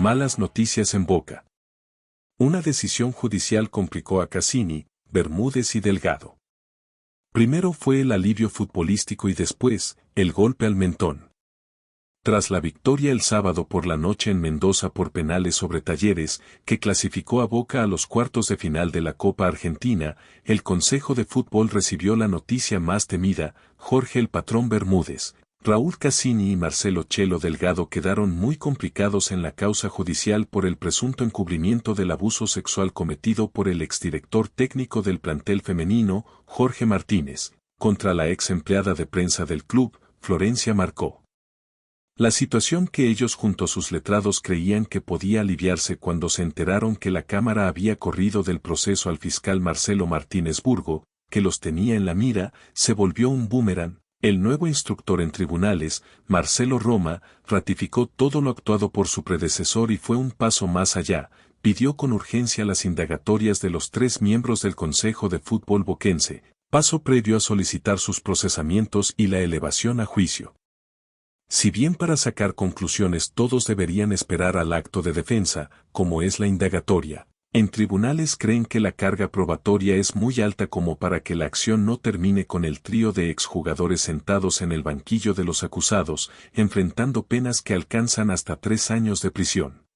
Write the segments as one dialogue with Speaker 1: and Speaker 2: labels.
Speaker 1: Malas noticias en Boca. Una decisión judicial complicó a Cassini, Bermúdez y Delgado. Primero fue el alivio futbolístico y después, el golpe al mentón. Tras la victoria el sábado por la noche en Mendoza por penales sobre Talleres, que clasificó a Boca a los cuartos de final de la Copa Argentina, el Consejo de Fútbol recibió la noticia más temida: Jorge el Patrón Bermúdez, Raúl Cassini y Marcelo Chelo Delgado quedaron muy complicados en la causa judicial por el presunto encubrimiento del abuso sexual cometido por el exdirector técnico del plantel femenino, Jorge Martínez, contra la ex empleada de prensa del club, Florencia Marcó. La situación que ellos junto a sus letrados creían que podía aliviarse cuando se enteraron que la Cámara había corrido del proceso al fiscal Marcelo Martínez Burgo, que los tenía en la mira, se volvió un boomerang. El nuevo instructor en tribunales, Marcelo Roma, ratificó todo lo actuado por su predecesor y fue un paso más allá, pidió con urgencia las indagatorias de los 3 miembros del Consejo de Fútbol boquense, paso previo a solicitar sus procesamientos y la elevación a juicio. Si bien para sacar conclusiones todos deberían esperar al acto de defensa, como es la indagatoria, en tribunales creen que la carga probatoria es muy alta como para que la acción no termine con el trío de exjugadores sentados en el banquillo de los acusados, enfrentando penas que alcanzan hasta 3 años de prisión.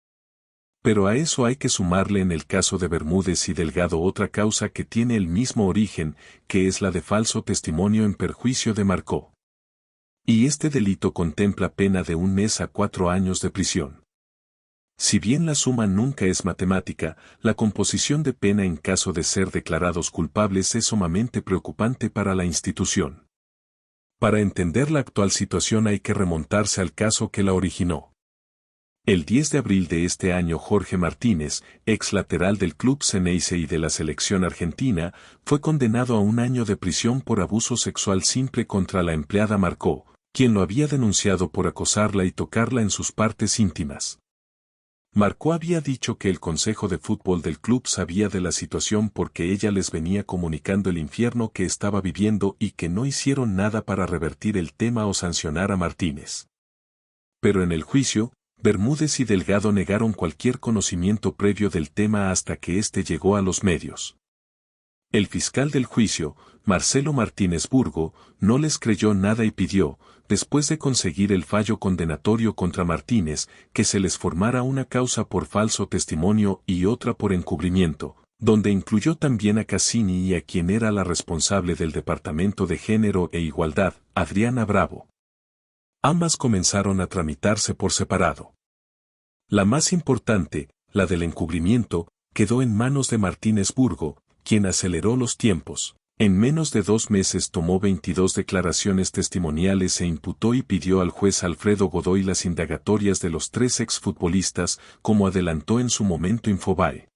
Speaker 1: Pero a eso hay que sumarle en el caso de Bermúdez y Delgado otra causa que tiene el mismo origen, que es la de falso testimonio en perjuicio de Marcó. Y este delito contempla pena de 1 mes a 4 años de prisión. Si bien la suma nunca es matemática, la composición de pena en caso de ser declarados culpables es sumamente preocupante para la institución. Para entender la actual situación hay que remontarse al caso que la originó. El 10 de abril de este año Jorge Martínez, ex lateral del club Xeneize y de la selección argentina, fue condenado a 1 año de prisión por abuso sexual simple contra la empleada Marcó, quien lo había denunciado por acosarla y tocarla en sus partes íntimas. Marcó había dicho que el Consejo de Fútbol del club sabía de la situación porque ella les venía comunicando el infierno que estaba viviendo y que no hicieron nada para revertir el tema o sancionar a Martínez. Pero en el juicio, Bermúdez y Delgado negaron cualquier conocimiento previo del tema hasta que éste llegó a los medios. El fiscal del juicio, Marcelo Martínez Burgo, no les creyó nada y pidió, después de conseguir el fallo condenatorio contra Martínez, que se les formara una causa por falso testimonio y otra por encubrimiento, donde incluyó también a Cassini y a quien era la responsable del Departamento de Género e Igualdad, Adriana Bravo. Ambas comenzaron a tramitarse por separado. La más importante, la del encubrimiento, quedó en manos de Martínez Burgo, quien aceleró los tiempos. En menos de 2 meses tomó 22 declaraciones testimoniales e imputó y pidió al juez Alfredo Godoy las indagatorias de los 3 exfutbolistas, como adelantó en su momento Infobae.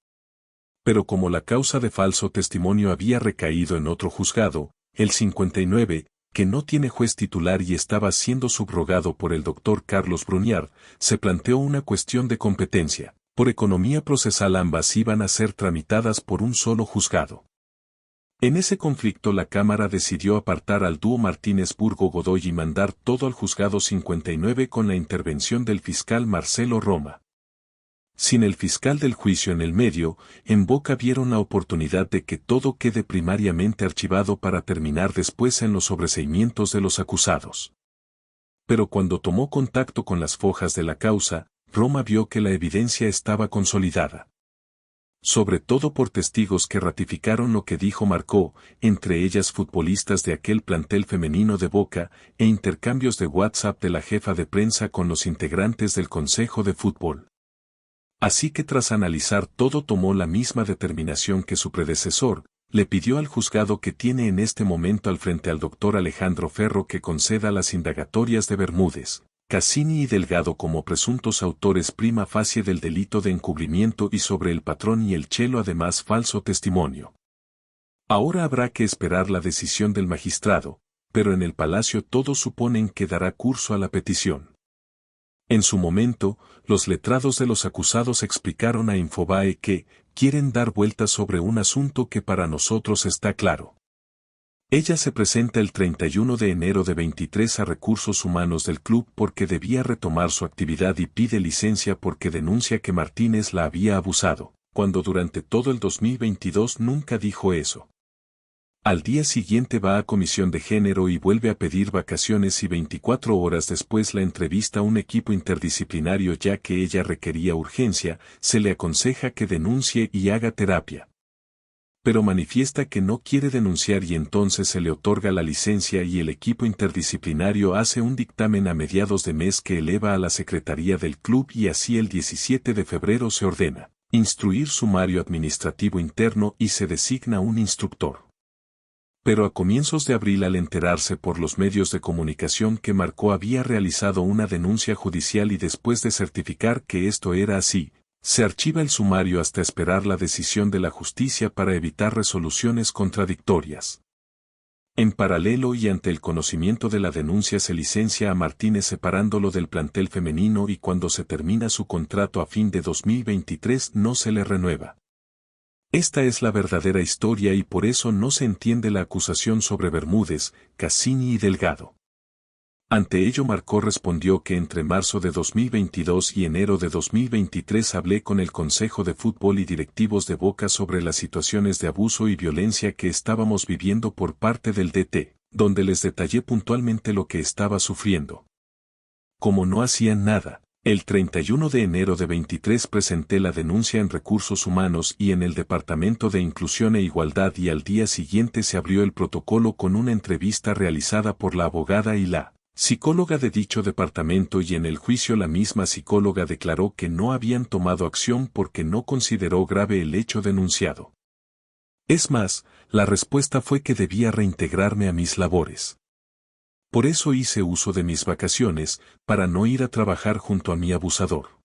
Speaker 1: Pero como la causa de falso testimonio había recaído en otro juzgado, el 59, que no tiene juez titular y estaba siendo subrogado por el doctor Carlos Bruniar, se planteó una cuestión de competencia. Por economía procesal ambas iban a ser tramitadas por un solo juzgado. En ese conflicto la Cámara decidió apartar al dúo Martínez Burgo-Godoy y mandar todo al juzgado 59 con la intervención del fiscal Marcelo Roma. Sin el fiscal del juicio en el medio, en Boca vieron la oportunidad de que todo quede primariamente archivado para terminar después en los sobreseimientos de los acusados. Pero cuando tomó contacto con las fojas de la causa, Roma vio que la evidencia estaba consolidada. Sobre todo por testigos que ratificaron lo que dijo Marcó, entre ellas futbolistas de aquel plantel femenino de Boca, e intercambios de WhatsApp de la jefa de prensa con los integrantes del Consejo de Fútbol. Así que tras analizar todo tomó la misma determinación que su predecesor, le pidió al juzgado que tiene en este momento al frente al doctor Alejandro Ferro que conceda las indagatorias de Bermúdez, Cassini y Delgado como presuntos autores prima facie del delito de encubrimiento y sobre el patrón y el Chelo además falso testimonio. Ahora habrá que esperar la decisión del magistrado, pero en el Palacio todos suponen que dará curso a la petición. En su momento, los letrados de los acusados explicaron a Infobae que quieren dar vueltas sobre un asunto que para nosotros está claro. Ella se presenta el 31 de enero de 23 a Recursos Humanos del club porque debía retomar su actividad y pide licencia porque denuncia que Martínez la había abusado, cuando durante todo el 2022 nunca dijo eso. Al día siguiente va a comisión de género y vuelve a pedir vacaciones y 24 horas después la entrevista un equipo interdisciplinario ya que ella requería urgencia, se le aconseja que denuncie y haga terapia. Pero manifiesta que no quiere denunciar y entonces se le otorga la licencia y el equipo interdisciplinario hace un dictamen a mediados de mes que eleva a la secretaría del club y así el 17 de febrero se ordena instruir sumario administrativo interno y se designa un instructor. Pero a comienzos de abril al enterarse por los medios de comunicación que Marcó había realizado una denuncia judicial y después de certificar que esto era así, se archiva el sumario hasta esperar la decisión de la justicia para evitar resoluciones contradictorias. En paralelo y ante el conocimiento de la denuncia se licencia a Martínez separándolo del plantel femenino y cuando se termina su contrato a fin de 2023 no se le renueva. Esta es la verdadera historia y por eso no se entiende la acusación sobre Bermúdez, Cassini y Delgado. Ante ello Marcó respondió que entre marzo de 2022 y enero de 2023 hablé con el Consejo de Fútbol y directivos de Boca sobre las situaciones de abuso y violencia que estábamos viviendo por parte del DT, donde les detallé puntualmente lo que estaba sufriendo. Como no hacían nada, el 31 de enero de 23 presenté la denuncia en Recursos Humanos y en el Departamento de Inclusión e Igualdad y al día siguiente se abrió el protocolo con una entrevista realizada por la abogada y la psicóloga de dicho departamento y en el juicio la misma psicóloga declaró que no habían tomado acción porque no consideró grave el hecho denunciado. Es más, la respuesta fue que debía reintegrarme a mis labores. Por eso hice uso de mis vacaciones, para no ir a trabajar junto a mi abusador.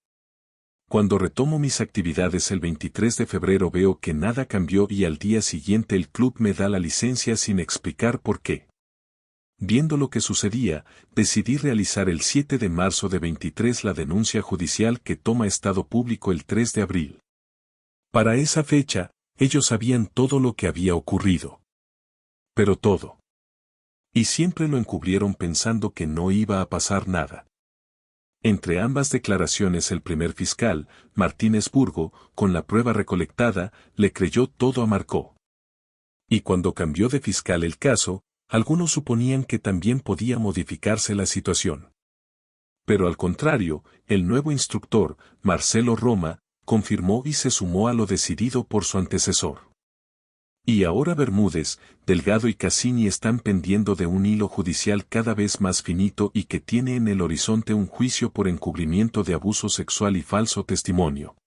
Speaker 1: Cuando retomo mis actividades el 23 de febrero veo que nada cambió y al día siguiente el club me da la licencia sin explicar por qué. Viendo lo que sucedía, decidí realizar el 7 de marzo de 23 la denuncia judicial que toma estado público el 3 de abril. Para esa fecha, ellos sabían todo lo que había ocurrido. Pero todo. Y siempre lo encubrieron pensando que no iba a pasar nada. Entre ambas declaraciones el primer fiscal, Martínez Burgo, con la prueba recolectada, le creyó todo a Marcó. Y cuando cambió de fiscal el caso, algunos suponían que también podía modificarse la situación. Pero al contrario, el nuevo instructor, Marcelo Roma, confirmó y se sumó a lo decidido por su antecesor. Y ahora Bermúdez, Delgado y Cassini están pendiendo de un hilo judicial cada vez más finito y que tiene en el horizonte un juicio por encubrimiento de abuso sexual y falso testimonio.